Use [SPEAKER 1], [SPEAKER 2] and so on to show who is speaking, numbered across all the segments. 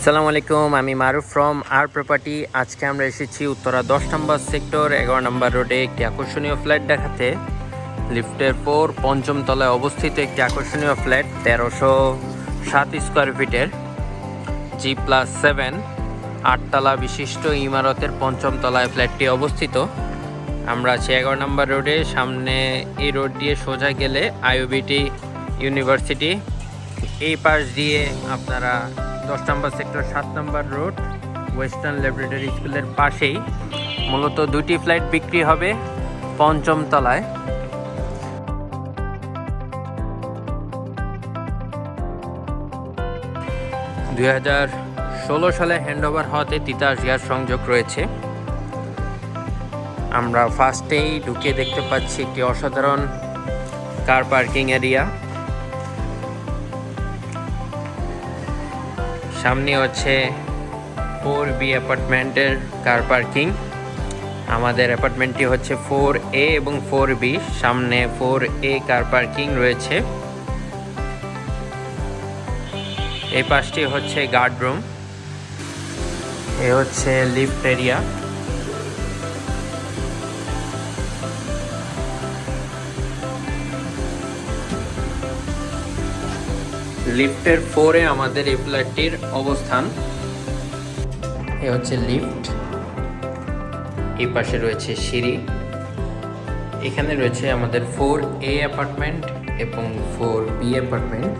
[SPEAKER 1] আসসালামু আলাইকুম, আমি মারুফ ফ্রম আর প্রপার্টি। আজকে আমরা এসেছি উত্তরা 10 নম্বর সেক্টর 11 নম্বর রোডে একটি আকর্ষণীয় ফ্ল্যাট দেখাতে। লিফটের পর পঞ্চম তলায় অবস্থিত একটি আকর্ষণীয় ফ্ল্যাট, 1307 স্কোয়ার ফিটের G+7 8তলা বিশিষ্ট ইমারতের পঞ্চম তলায় ফ্ল্যাটটি অবস্থিত। আমরা আছি 11 নম্বর রোডে। সামনে এই রোড দিয়ে সোজা গেলে আইওবিটি ইউনিভার্সিটি, এই পাশ দিয়ে আপনারা 10 নম্বর সেক্টর 7 নম্বর রোড ওয়েস্টার্ন ল্যাবরেটরি স্কুলের পাশেই। মূলত দুটি ফ্ল্যাট বিক্রি হবে পঞ্চম তলায়। 2016 সালে হ্যান্ডওভার হওয়াতে তিতাস গ্যাস সংযোগ রয়েছে। আমরা ফার্স্টেই ঢুকে দেখতে পাচ্ছি একটি অসাধারণ কার পার্কিং এরিয়া। সামনে হচ্ছে 4B অ্যাপার্টমেন্টের কার পার্কিং। আমাদের অ্যাপার্টমেন্টটি হচ্ছে 4A এবং 4B। সামনে 4A কার পার্কিং রয়েছে। এই পাশটি হচ্ছে গার্ড রুম, এ হচ্ছে লিফট এরিয়া। লিফটের 4-এ আমাদের এই ফ্ল্যাটটির অবস্থান। এ হচ্ছে লিফট, এই পাশে রয়েছে সিঁড়ি। এখানে রয়েছে আমাদের 4A অ্যাপার্টমেন্ট এবং 4B অ্যাপার্টমেন্ট,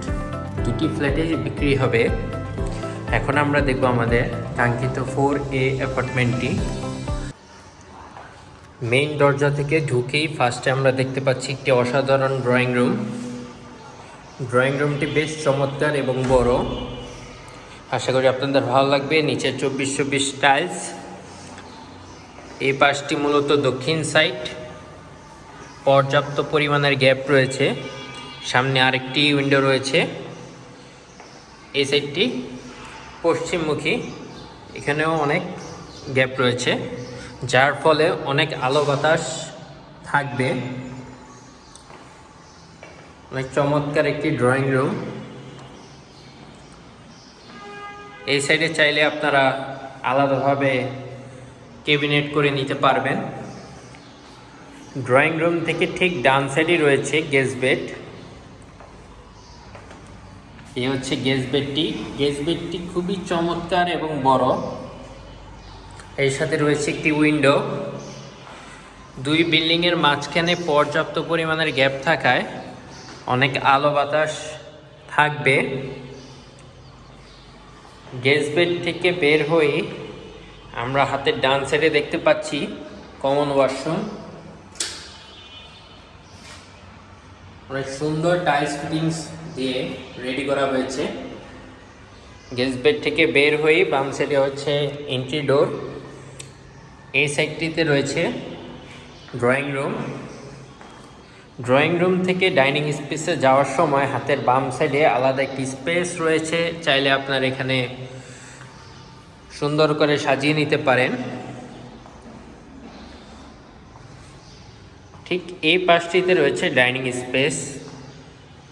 [SPEAKER 1] দুটি ফ্ল্যাটে বিক্রি হবে। এখন আমরা দেখব আমাদের কাঙ্ক্ষিত 4A অ্যাপার্টমেন্টটি। মেইন দরজা থেকে ঢুকেই ফার্স্টে আমরা দেখতে পাচ্ছি একটি অসাধারণ ড্রয়িং রুম। ড্রয়িং রুমটি বেশ চমৎকার এবং বড়, আশা করি আপনাদের ভালো লাগবে। নিচে 24-24 টাইলস। এই পাশটি মূলত দক্ষিণ সাইড, পর্যাপ্ত পরিমাণের গ্যাপ রয়েছে। সামনে আরেকটি উইন্ডো রয়েছে। এই সাইডটি পশ্চিমমুখী, এখানেও অনেক গ্যাপ রয়েছে, যার ফলে অনেক আলো বাতাস থাকবে। অনেক চমৎকার একটি ড্রয়িং রুম। এই সাইডে চাইলে আপনারা আলাদাভাবে ক্যাবিনেট করে নিতে পারবেন। ড্রয়িং রুম থেকে ঠিক ডান সাইডে রয়েছে গেস্ট বেড। এই হচ্ছে গেস্ট বেডটি। গেস্ট বেডটি খুবই চমৎকার এবং বড়। এর সাথে রয়েছে একটি উইন্ডো। দুই বিল্ডিংয়ের মাঝখানে পর্যাপ্ত পরিমাণের গ্যাপ থাকায় অনেক আলো বাতাস থাকবে। গেস্ট বেড থেকে বের হয়ে আমরা হাতের ডান সাইডে দেখতে পাচ্ছি কমন ওয়াশরুম। অনেক সুন্দর টাইলস ফিটিংস দিয়ে রেডি করা হয়েছে। গেস্ট বেড থেকে বের হয়ে বাম সাইডে হচ্ছে এন্ট্রি ডোর। এই সাইডটিতে রয়েছে ড্রয়িং রুম। ড্রয়িং রুম থেকে ডাইনিং স্পেসে যাওয়ার সময় হাতের বাম সাইডে আলাদা একটি স্পেস রয়েছে, চাইলে আপনার এখানে সুন্দর করে সাজিয়ে নিতে পারেন। ঠিক এই পাশটিতে রয়েছে ডাইনিং স্পেস।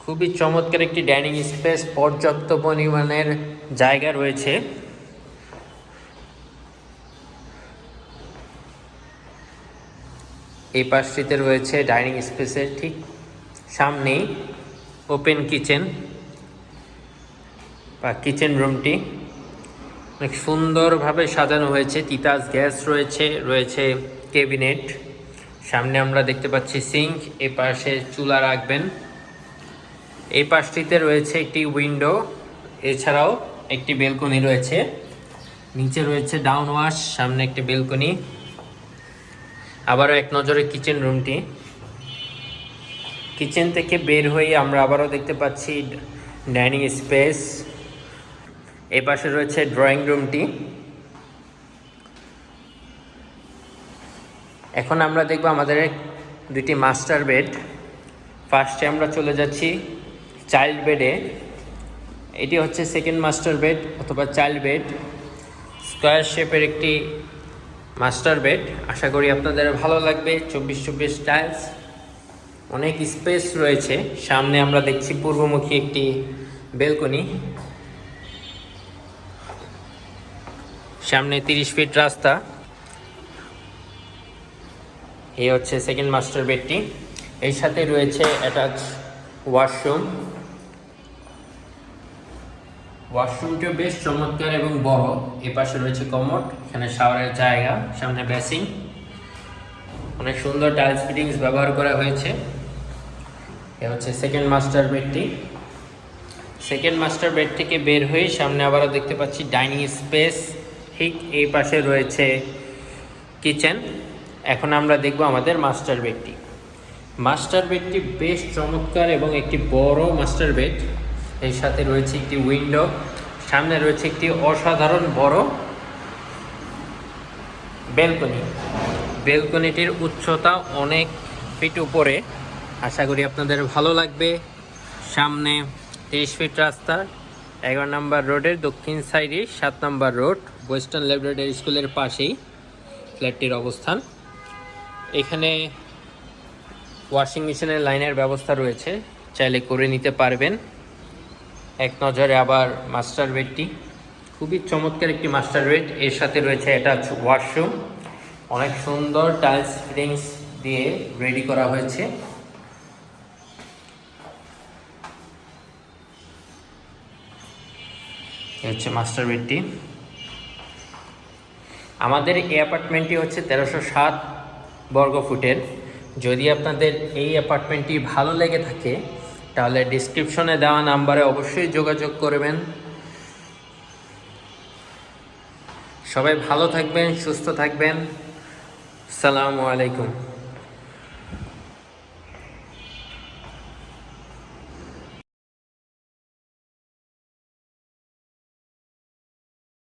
[SPEAKER 1] খুবই চমৎকার একটি ডাইনিং স্পেস, পর্যাপ্ত পরিমাণের জায়গা রয়েছে। এই পাশটিতে রয়েছে ডাইনিং স্পেসের ঠিক সামনেই ওপেন কিচেন বা কিচেন রুমটি। অনেক সুন্দরভাবে সাজানো হয়েছে। তিতাস গ্যাস রয়েছে, রয়েছে ক্যাবিনেট। সামনে আমরা দেখতে পাচ্ছি সিঙ্ক, এই পাশে চুলা রাখবেন। এই পাশটিতে রয়েছে একটি উইন্ডো, এছাড়াও একটি বেলকনি রয়েছে। নিচে রয়েছে ডাউন ওয়াশ, সামনে একটি বেলকনি। আবারও এক নজরে কিচেন রুমটি। কিচেন থেকে বের হয়ে আমরা আবারও দেখতে পাচ্ছি ডাইনিং স্পেস। এই পাশে রয়েছে ড্রয়িং রুমটি। এখন আমরা দেখব আমাদের দুটি মাস্টার বেড। ফার্স্টে আমরা চলে যাচ্ছি চাইল্ড বেডে। এটি হচ্ছে সেকেন্ড মাস্টার বেড অথবা চাইল্ড বেড। স্কোয়ার শেপের একটি মাস্টার বেড, আশা করি আপনাদের ভালো লাগবে। 24-24 টাইলস, অনেক স্পেস রয়েছে। সামনে আমরা দেখছি পূর্বমুখী একটি বেলকনি। সামনে 30 ফিট রাস্তা। এই হচ্ছে সেকেন্ড মাস্টার বেডটি। এর সাথে রয়েছে অ্যাটাচ ওয়াশরুম। ওয়াশরুমটিও বেশ চমৎকার এবং বড়। এর পাশে রয়েছে কমোড, এখানে শাওয়ারের জায়গা, সামনে বেসিং, অনেক সুন্দর টাইলস ফিটিংস ব্যবহার করা হয়েছে। এ হচ্ছে সেকেন্ড মাস্টার বেডটি। সেকেন্ড মাস্টার বেড থেকে বের হয়ে সামনে আবারও দেখতে পাচ্ছি ডাইনিং স্পেস। ঠিক এই পাশে রয়েছে কিচেন। এখন আমরা দেখব আমাদের মাস্টার বেডটি। মাস্টার বেডটি বেশ চমৎকার এবং একটি বড় মাস্টার বেড। এর সাথে রয়েছে একটি উইন্ডো, সামনে রয়েছে একটি অসাধারণ বড় ব্যালকনি। ব্যালকনিটির উচ্চতা অনেক ফিট উপরে, আশা করি আপনাদের ভালো লাগবে। সামনে 30 ফিট রাস্তা, 11 নম্বর রোডের দক্ষিণ সাইডে 7 নম্বর রোড, ওয়েস্টার্ন ল্যাবরেটরি স্কুলের পাশেই ফ্ল্যাটটির অবস্থান। এখানে ওয়াশিং মেশিনের লাইনের ব্যবস্থা রয়েছে, চাইলে করে নিতে পারবেন। এক নজরে আবার মাস্টার বেডটি, খুবই চমৎকার একটি মাস্টার বেড। এর সাথে রয়েছে অ্যাটাচ ওয়াশরুম, অনেক সুন্দর টাইলস ফিটিংস দিয়ে রেডি করা হয়েছে। এই হচ্ছে মাস্টার বেডটি। আমাদের এই অ্যাপার্টমেন্টটি হচ্ছে 1307 বর্গ ফুটের। যদি আপনাদের এই অ্যাপার্টমেন্টটি ভালো লেগে থাকে তাহলে ডিসক্রিপশনে দেওয়া নাম্বারে অবশ্যই যোগাযোগ করবেন। সবাই ভালো থাকবেন, সুস্থ থাকবেন। আসসালামু আলাইকুম।